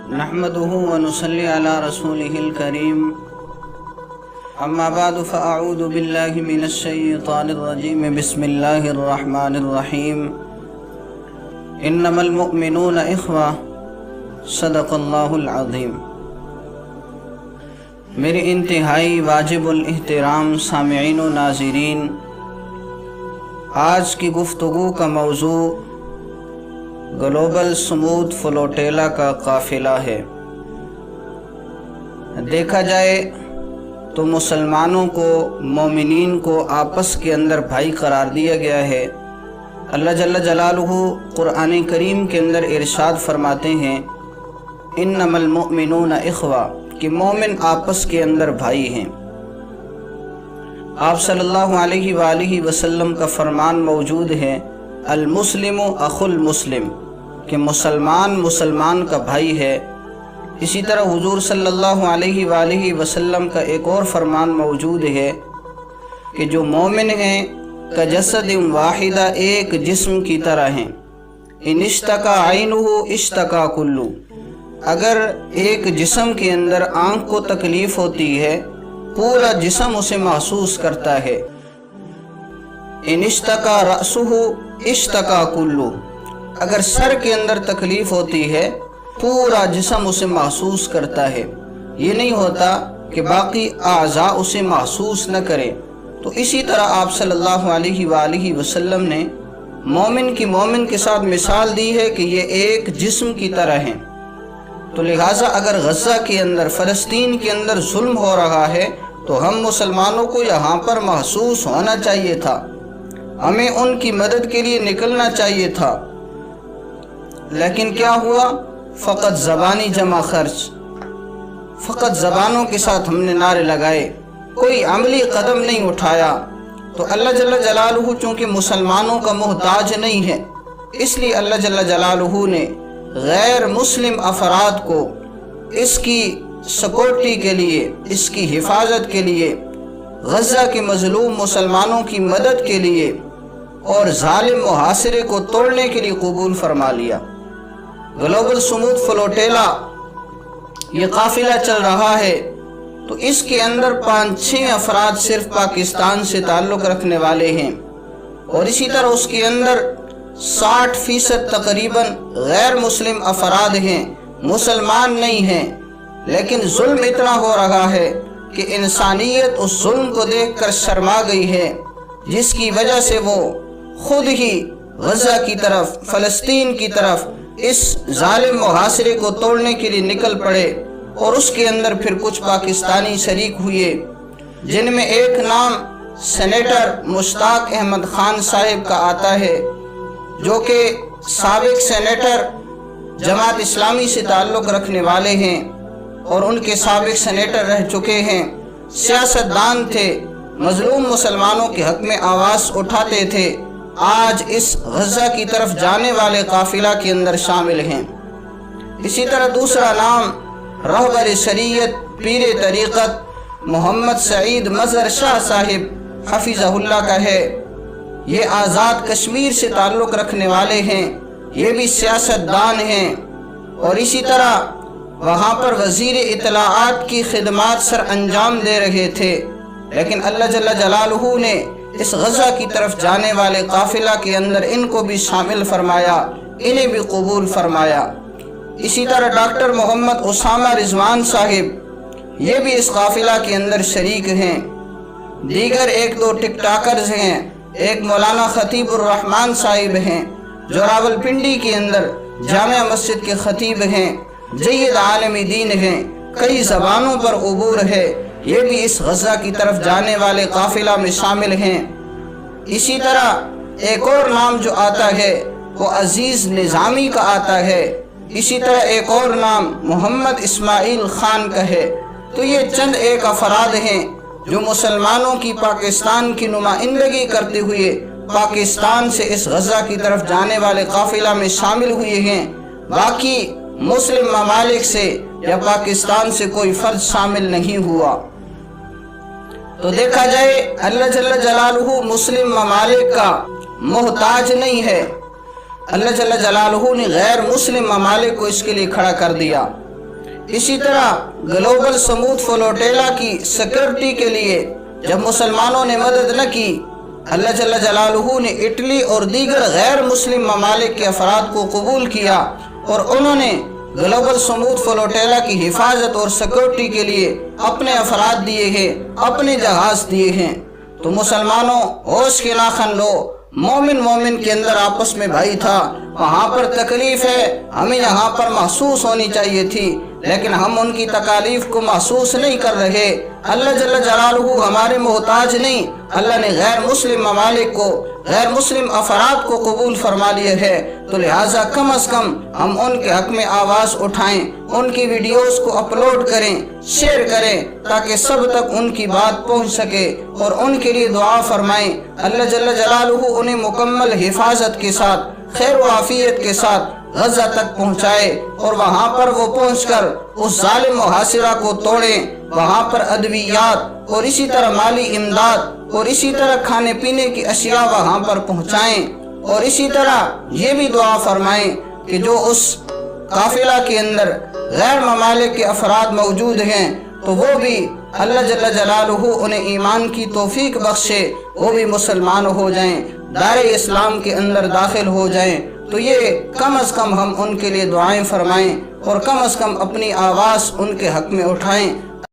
نحمده ونصلي على رسوله الكريم اما بعد فاعوذ بالله من الشيطان الرجيم بسم الله الرحمن الرحيم انما المؤمنون اخوة صدق اللہ العظیم۔ میرے انتہائی واجب الاحترام سامعین و ناظرین، آج کی گفتگو کا موضوع گلوبل سمود فلوٹیلا کا قافلہ ہے۔ دیکھا جائے تو مسلمانوں کو، مومنین کو آپس کے اندر بھائی قرار دیا گیا ہے۔ اللہ جل جلالہ قرآن کریم کے اندر ارشاد فرماتے ہیں انما المؤمنون اخوہ، کہ مومن آپس کے اندر بھائی ہیں۔ آپ صلی اللہ علیہ وآلہ وسلم کا فرمان موجود ہے المسلم اخو المسلم، کہ مسلمان کا بھائی ہے۔ اسی طرح حضور صلی اللہ علیہ وآلہ وسلم کا ایک اور فرمان موجود ہے کہ جو مومن ہیں کجسد واحدہ، ایک جسم کی طرح ہیں۔ ان اشتکا عینہ اشتکا کلو، اگر ایک جسم کے اندر آنکھ کو تکلیف ہوتی ہے پورا جسم اسے محسوس کرتا ہے۔ ان اشتکا رأسہ اشتکا کلو، اگر سر کے اندر تکلیف ہوتی ہے پورا جسم اسے محسوس کرتا ہے۔ یہ نہیں ہوتا کہ باقی اعضاء اسے محسوس نہ کریں۔ تو اسی طرح آپ صلی اللہ علیہ وآلہ وسلم نے مومن کے ساتھ مثال دی ہے کہ یہ ایک جسم کی طرح ہیں۔ تو لہٰذا اگر غزہ کے اندر، فلسطین کے اندر ظلم ہو رہا ہے تو ہم مسلمانوں کو یہاں پر محسوس ہونا چاہیے تھا، ہمیں ان کی مدد کے لیے نکلنا چاہیے تھا، لیکن کیا ہوا؟ فقط زبانی جمع خرچ، فقط زبانوں کے ساتھ ہم نے نعرے لگائے، کوئی عملی قدم نہیں اٹھایا۔ تو اللہ جل جلالہ چونکہ مسلمانوں کا محتاج نہیں ہے، اس لیے اللہ جل جلالہ نے غیر مسلم افراد کو اس کی سکیورٹی کے لیے، اس کی حفاظت کے لیے، غزہ کے مظلوم مسلمانوں کی مدد کے لیے اور ظالم محاصرے کو توڑنے کے لیے قبول فرما لیا۔ گلوبل سمود فلوٹیلا یہ قافلہ چل رہا ہے، تو اس کے اندر 5-6 افراد صرف پاکستان سے تعلق رکھنے والے ہیں، اور اسی طرح اس کے اندر 60% تقریباً غیر مسلم افراد ہیں، مسلمان نہیں ہیں۔ لیکن ظلم اتنا ہو رہا ہے کہ انسانیت اس ظلم کو دیکھ کر شرما گئی ہے، جس کی وجہ سے وہ خود ہی غزہ کی طرف، فلسطین کی طرف اس ظالم محاصرے کو توڑنے کے لیے نکل پڑے۔ اور اس کے اندر پھر کچھ پاکستانی شریک ہوئے، جن میں ایک نام سینیٹر مشتاق احمد خان صاحب کا آتا ہے، جو کہ سابق سینیٹر جماعت اسلامی سے تعلق رکھنے والے ہیں اور ان کے سابق سینیٹر رہ چکے ہیں، سیاستدان تھے، مظلوم مسلمانوں کے حق میں آواز اٹھاتے تھے، آج اس غزہ کی طرف جانے والے قافلہ کے اندر شامل ہیں۔ اسی طرح دوسرا نام رہبر شریعت پیر طریقت محمد سعید مظہر شاہ صاحب حفظہ اللہ کا ہے۔ یہ آزاد کشمیر سے تعلق رکھنے والے ہیں، یہ بھی سیاستدان ہیں، اور اسی طرح وہاں پر وزیر اطلاعات کی خدمات سر انجام دے رہے تھے۔ لیکن اللہ جل جلالہ نے اس غزہ کی طرف جانے والے قافلہ کے اندر ان کو بھی شامل فرمایا، انہیں بھی قبول فرمایا۔ اسی طرح ڈاکٹر محمد اسامہ رضوان صاحب یہ بھی اس قافلہ کے اندر شریک ہیں۔ دیگر 1-2 ٹک ٹاکرز ہیں، ایک مولانا خطیب الرحمن صاحب ہیں جو راولپنڈی کے اندر جامع مسجد کے خطیب ہیں، جید عالم دین ہیں، کئی زبانوں پر عبور ہے، یہ بھی اس غزہ کی طرف جانے والے قافلہ میں شامل ہیں۔ اسی طرح ایک اور نام جو آتا ہے وہ عزیز نظامی کا آتا ہے، اسی طرح ایک اور نام محمد اسماعیل خان کا ہے۔ تو یہ چند ایک افراد ہیں جو مسلمانوں کی پاکستان کی نمائندگی کرتے ہوئے پاکستان سے اس غزہ کی طرف جانے والے قافلہ میں شامل ہوئے ہیں۔ باقی مسلم ممالک سے یا پاکستان سے کوئی فرد شامل نہیں ہوا۔ تو دیکھا جائے اللہ جل جلالہ مسلم ممالک کا محتاج نہیں ہے، اللہ جل جلالہ نے غیر مسلم ممالک کو اس کے لیے کھڑا کر دیا۔ اسی طرح گلوبل سمود فلوٹیلا کی سیکورٹی کے لیے جب مسلمانوں نے مدد نہ کی، اللہ جل جلالہ نے اٹلی اور دیگر غیر مسلم ممالک کے افراد کو قبول کیا اور انہوں نے گلوبل سمود فلوٹیلا کی حفاظت اور سیکورٹی کے لیے اپنے افراد دیے ہیں، اپنے جہاز دیے ہیں۔ تو مسلمانوں ہوش کے ناخن لو، مومن کے اندر آپس میں بھائی تھا، وہاں پر تکلیف ہے ہمیں یہاں پر محسوس ہونی چاہیے تھی، لیکن ہم ان کی تکالیف کو محسوس نہیں کر رہے۔ اللہ جل جلالہ ہمارے محتاج نہیں، اللہ نے غیر مسلم ممالک کو، غیر مسلم افراد کو قبول فرما لیے ہے، تو لہٰذا کم از کم ہم ان کے حق میں آواز اٹھائیں، ان کی ویڈیوز کو اپلوڈ کریں، شیئر کریں، تاکہ سب تک ان کی بات پہنچ سکے اور ان کے لیے دعا فرمائیں۔ اللہ جل جلالہ انہیں مکمل حفاظت کے ساتھ، خیر و عافیت کے ساتھ غزہ تک پہنچائے اور وہاں پر وہ پہنچ کر اس ظالم محاصرہ کو توڑیں، وہاں پر ادویات اور اسی طرح مالی امداد اور اسی طرح کھانے پینے کی اشیاء وہاں پر پہنچائیں، اور اسی طرح یہ بھی دعا فرمائیں کہ جو اس قافلہ کے اندر غیر ممالک کے افراد موجود ہیں تو وہ بھی اللہ جل جلالہ انہیں ایمان کی توفیق بخشے، وہ بھی مسلمان ہو جائیں، دار اسلام کے اندر داخل ہو جائیں۔ تو یہ کم از کم ہم ان کے لیے دعائیں فرمائیں اور کم از کم اپنی آواز ان کے حق میں اٹھائیں۔